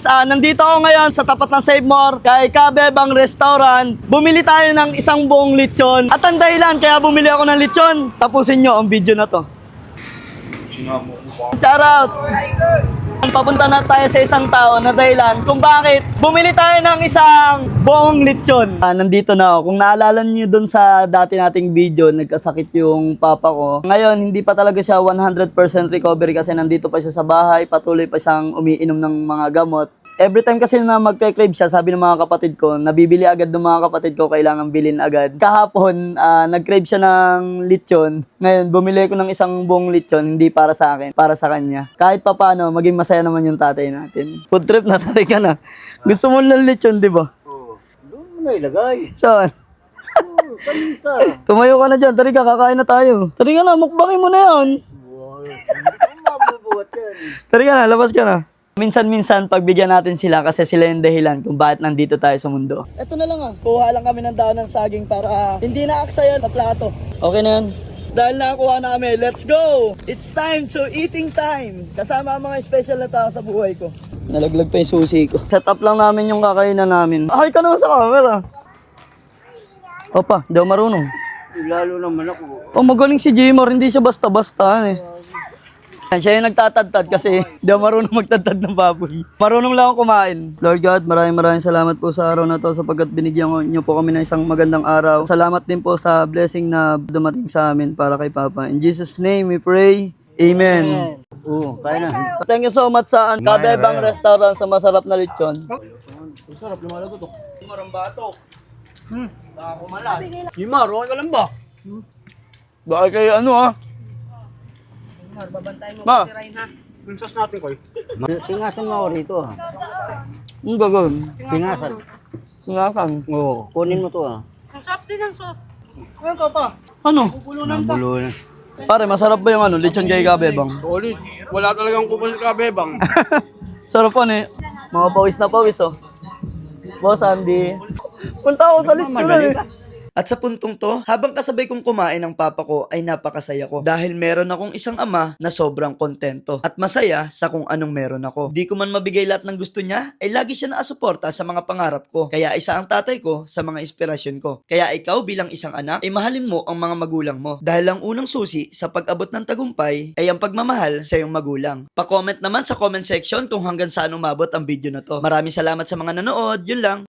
Nandito ako ngayon sa tapat ng Save More kay Kabebang Restaurant. Bumili tayo ng isang buong lechon. At ang dahilan kaya bumili ako ng lechon, tapusin nyo ang video na to. Shout out! Papunta na tayo sa isang tao na dahilan kung bakit bumili tayo ng isang buong lechon. Nandito na ako. Kung naalala niyo dun sa dati nating video, nagkasakit yung papa ko. Ngayon, hindi pa talaga siya 100% recovery kasi nandito pa siya sa bahay. Patuloy pa siyang umiinom ng mga gamot. Every time kasi na magpe-crave siya, sabi ng mga kapatid ko, nabibili agad ng mga kapatid ko, kailangan bilhin agad. Kahapon, nag-crave siya ng lechon. Ngayon, bumili ko ng isang buong lechon, hindi para sa akin, para sa kanya. Kahit pa paano, maging masaya naman yung tatay natin. Food trip na talaga na. Gusto mo ng lechon, di ba? Oo. Doon mo na ilagay. Saan? Oo, kanisa. Tumayo ka na dyan, tari ka, kakain na tayo. Tari ka na, mukbangin mo na yan. Wow. Ang mabubuhat yan. Tari ka na, labas ka na. Minsan-minsan, pagbigyan natin sila kasi sila yung dahilan kung bakit nandito tayo sa mundo. Ito na lang kuha lang kami ng daon ng saging para hindi na aksayan sa plato. Okay na yan. Dahil nakakuha namin, let's go! It's time to eating time! Kasama ang mga special na tao sa buhay ko. Nalaglag pa yung susi ko. Set up lang namin yung kakainan namin. Ahay ka naman sa camera. Opa, di ako marunong. Lalo naman ako. Oh, magaling si Jimor, hindi siya basta-basta eh. Siya yung nagtatadtad kasi di ako marunong magtadtad ng baboy. Marunong lang ako kumain. Lord God, maraming salamat po sa araw na to sapagkat binigyan niyo po kami ng isang magandang araw. Salamat din po sa blessing na dumating sa amin para kay Papa. In Jesus' name we pray. Amen. Oo, kaya na. Thank you so much sa Kabebang Restaurant sa masarap na lechon. Sarap, lumalagot to. Marambato. Baka kumalas. Himar, okay ka lang ba? Baka kayo ano Babantay mo Ma. si Ryan ha. Princess natin ko eh. Pingasan mo ako rito ha. Ang gagawin? Pingasan. Singakan. Oo, kunin mo to ha. Ang sarap din ng sauce. Ngayon ka pa. Ano? Bulunan pa. Nabulo na. Pare, masarap ba yung lechon kay Kabebang? Solid. Wala talagang kupal sa kabebang. Sarap po eh. Mga pawis na pawis oh. Boss Andy. Punta ako sa lechon eh. At sa puntong to, habang kasabay kong kumain ng papa ko ay napakasaya ko dahil meron akong isang ama na sobrang kontento at masaya sa kung anong meron ako. Di ko man mabigay lahat ng gusto niya, ay lagi siya naasuporta sa mga pangarap ko. Kaya isa ang tatay ko sa mga inspirasyon ko. Kaya ikaw bilang isang anak, ay mahalin mo ang mga magulang mo. Dahil ang unang susi sa pag-abot ng tagumpay ay ang pagmamahal sa iyong magulang. Pa-comment naman sa comment section kung hanggang saan umabot ang video na to. Maraming salamat sa mga nanood, yun lang.